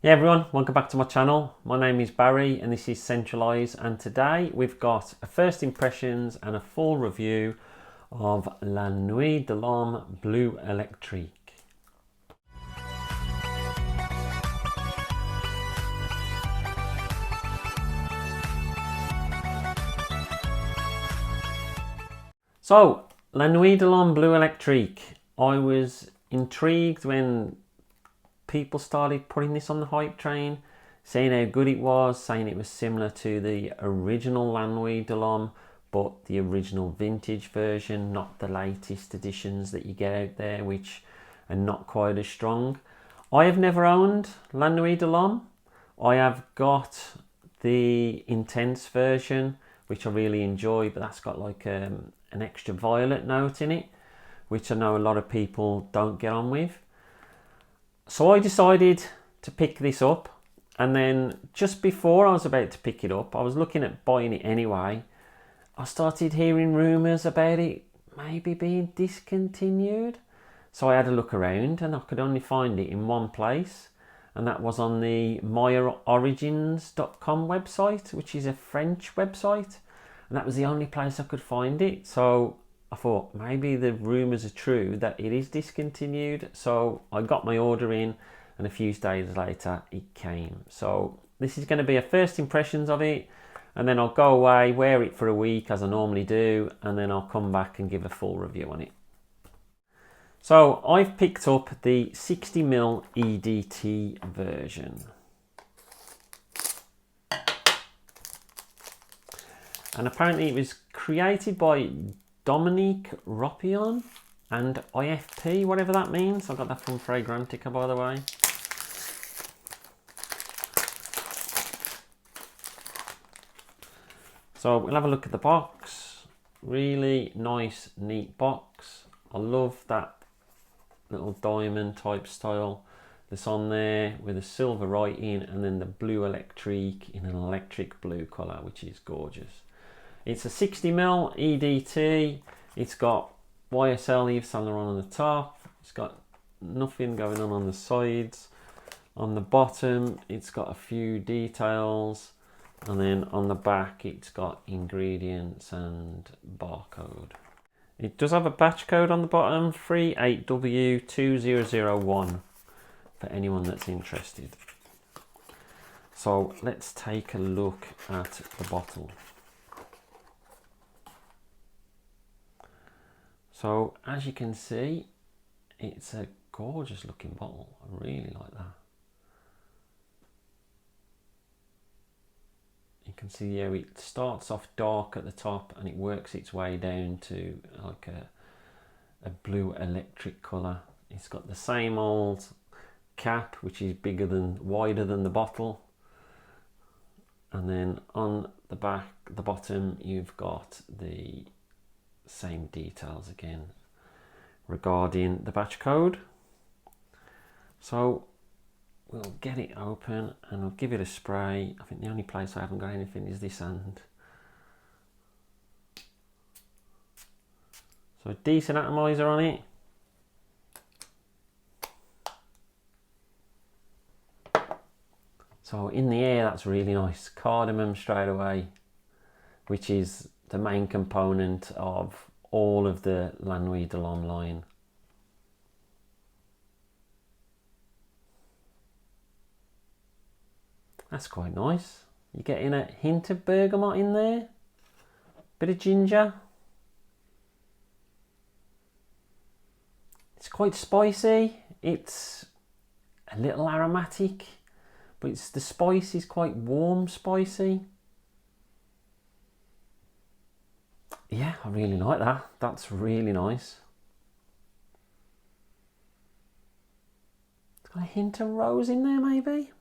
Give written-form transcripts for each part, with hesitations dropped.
Hey everyone, welcome back to my channel. My name is Barry and this is Centralise, and today we've got a first impressions and a full review of La Nuit de l'Homme Bleu Electrique. So, La Nuit de l'Homme Bleu Electrique. I was intrigued when people started putting this on the hype train, saying how good it was, saying it was similar to the original La Nuit de l'Homme, but the original vintage version, not the latest editions that you get out there, which are not quite as strong. I have never owned La Nuit de l'Homme. I have got the intense version, which I really enjoy, but that's got like an extra violet note in it, which I know a lot of people don't get on with. So I decided to pick this up, and then just before I was about to pick it up, I was looking at buying it anyway. I started hearing rumours about it maybe being discontinued. So I had a look around and I could only find it in one place, and that was on the myorigins.com website, which is a French website, and that was the only place I could find it. So I thought maybe the rumours are true that it is discontinued. So I got my order in, and a few days later it came. So this is going to be a first impressions of it, and then I'll go away, wear it for a week as I normally do, and then I'll come back and give a full review on it. So I've picked up the 60mm EDT version. And apparently it was created by Dominique Ropion and IFP, whatever that means. I got that from Fragrantica, by the way. So we'll have a look at the box. Really nice, neat box. I love that little diamond type style that's on there with a silver writing, and then the Bleu Electrique in an electric blue colour, which is gorgeous. It's a 60mm EDT. It's got YSL Yves Saint Laurent on the top. It's got nothing going on the sides. On the bottom, it's got a few details. And then on the back, it's got ingredients and barcode. It does have a batch code on the bottom, 38W2001, for anyone that's interested. So let's take a look at the bottle. So as you can see, it's a gorgeous looking bottle. I really like that. You can see how it starts off dark at the top and it works its way down to like a blue electric colour. It's got the same old cap, which is wider than the bottle. And then on the back, the bottom, you've got the same details again regarding the batch code. So we'll get it open and we'll give it a spray. I think the only place I haven't got anything is this end. So a decent atomizer on it. So in the air, that's really nice. Cardamom straight away, which is the main component of all of the La Nuit de l'Homme line. That's quite nice. You're getting a hint of bergamot in there, bit of ginger. It's quite spicy. It's a little aromatic, but the spice is quite warm spicy. Yeah, I really like that. That's really nice. It's got a hint of rose in there, maybe.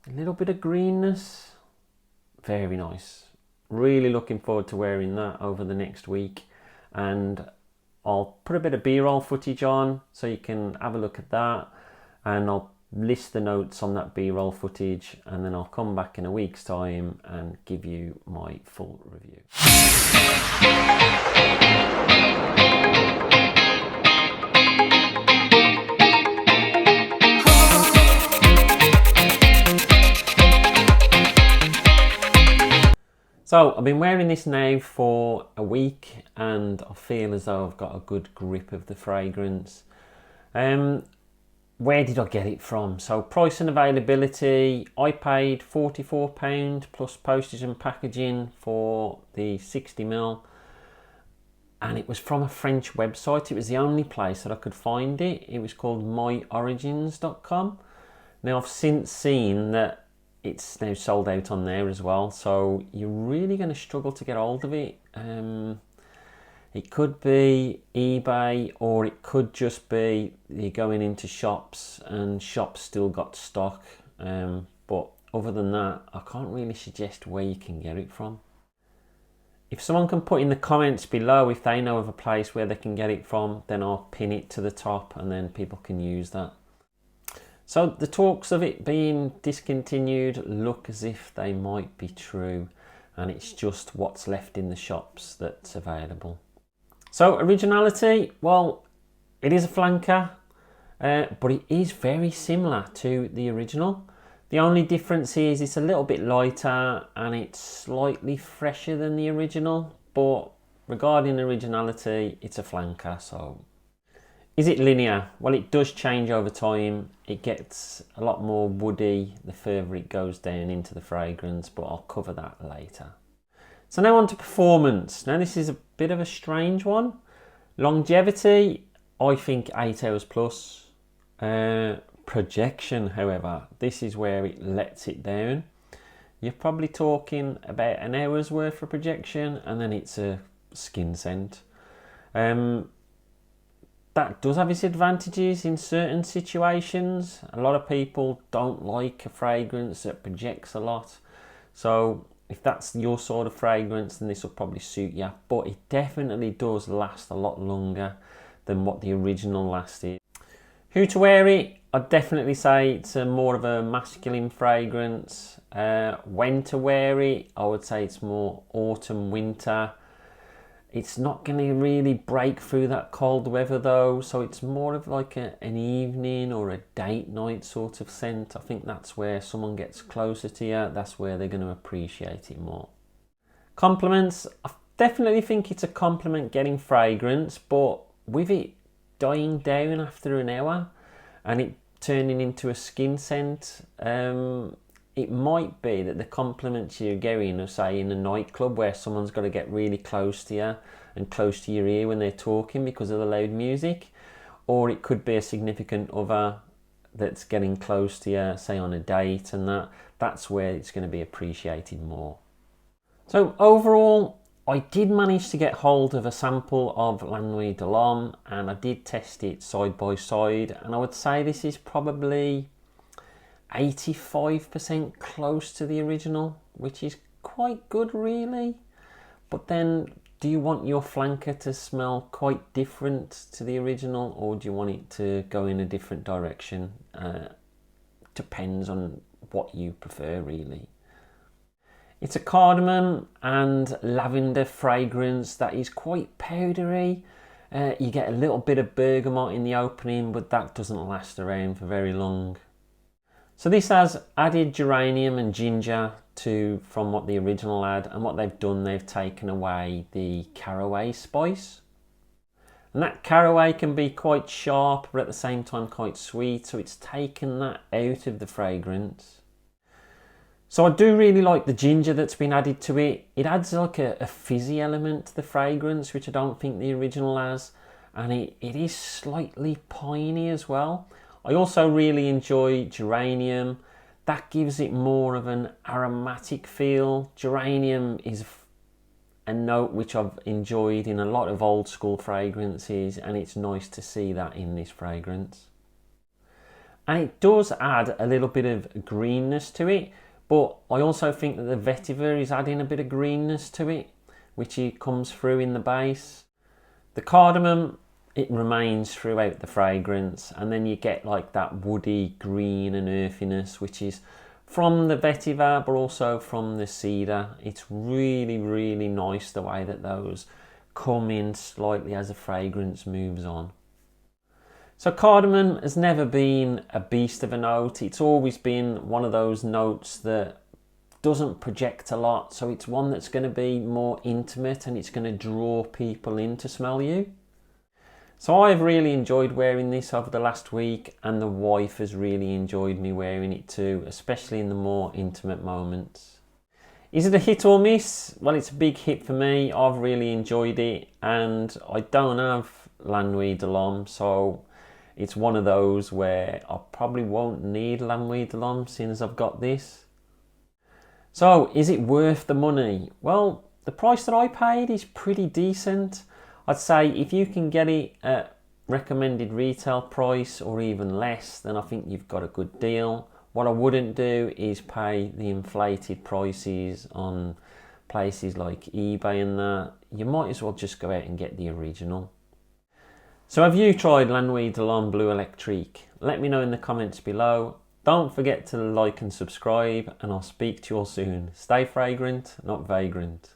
A little bit of greenness. Very nice. Really looking forward to wearing that over the next week. And I'll put a bit of B-roll footage on so you can have a look at that. And I'll list the notes on that B-roll footage, and then I'll come back in a week's time and give you my full review. So I've been wearing this now for a week and I feel as though I've got a good grip of the fragrance. Where did I get it from? So price and availability, I paid £44 plus postage and packaging for the 60ml, and it was from a French website. It was the only place that I could find it. It was called myorigins.com. Now I've since seen that it's now sold out on there as well, so you're really going to struggle to get hold of it. It could be eBay, or it could just be you're going into shops and shops still got stock. But other than that, I can't really suggest where you can get it from. If someone can put in the comments below if they know of a place where they can get it from, then I'll pin it to the top and then people can use that. So the talks of it being discontinued look as if they might be true, and it's just what's left in the shops that's available. So originality, well, it is a flanker, but it is very similar to the original. The only difference is it's a little bit lighter and it's slightly fresher than the original, but regarding originality, it's a flanker. So is it linear? Well, it does change over time. It gets a lot more woody the further it goes down into the fragrance, but I'll cover that later. So now on to performance. Now this is a bit of a strange one. Longevity, I think 8 hours plus. Projection, however, this is where it lets it down. You're probably talking about an hour's worth of projection, and then it's a skin scent. That does have its advantages in certain situations. A lot of people don't like a fragrance that projects a lot. So if that's your sort of fragrance, then this will probably suit you. But it definitely does last a lot longer than what the original lasted. Who to wear it? I'd definitely say it's more of a masculine fragrance. When to wear it? I would say it's more autumn, winter. It's not going to really break through that cold weather though, so it's more of like an evening or a date night sort of scent. I think that's where someone gets closer to you, that's where they're going to appreciate it more. Compliments, I definitely think it's a compliment getting fragrance, but with it dying down after an hour and it turning into a skin scent, it might be that the compliments you're getting are, say, in a nightclub where someone's got to get really close to you and close to your ear when they're talking because of the loud music, or it could be a significant other that's getting close to you, say on a date, and that's where it's going to be appreciated more. So overall, I did manage to get hold of a sample of La Nuit de l'Homme, and I did test it side by side, and I would say this is probably 85% close to the original, which is quite good really. But then, do you want your flanker to smell quite different to the original, or do you want it to go in a different direction? Depends on what you prefer really. It's a cardamom and lavender fragrance that is quite powdery. You get a little bit of bergamot in the opening, but that doesn't last around for very long. So this has added geranium and ginger from what the original had, and what they've done, they've taken away the caraway spice. And that caraway can be quite sharp, but at the same time quite sweet, so it's taken that out of the fragrance. So I do really like the ginger that's been added to it. It adds like a fizzy element to the fragrance, which I don't think the original has, and it is slightly piney as well. I also really enjoy geranium. That gives it more of an aromatic feel. Geranium is a note which I've enjoyed in a lot of old school fragrances, and it's nice to see that in this fragrance. And it does add a little bit of greenness to it, but I also think that the vetiver is adding a bit of greenness to it, which comes through in the base. The cardamom, it remains throughout the fragrance, and then you get like that woody green and earthiness, which is from the vetiver but also from the cedar. It's really, really nice the way that those come in slightly as the fragrance moves on. So cardamom has never been a beast of a note. It's always been one of those notes that doesn't project a lot, so it's one that's going to be more intimate and it's going to draw people in to smell you. So I've really enjoyed wearing this over the last week, and the wife has really enjoyed me wearing it too, especially in the more intimate moments. Is it a hit or miss? Well, it's a big hit for me. I've really enjoyed it, and I don't have La Nuit de l'Homme, so it's one of those where I probably won't need La Nuit de l'Homme since I've got this. So, is it worth the money? Well, the price that I paid is pretty decent. I'd say if you can get it at recommended retail price or even less, then I think you've got a good deal. What I wouldn't do is pay the inflated prices on places like eBay and that. You might as well just go out and get the original. So have you tried La Nuit de l'Homme Bleu Electrique? Let me know in the comments below. Don't forget to like and subscribe, and I'll speak to you all soon. Stay fragrant, not vagrant.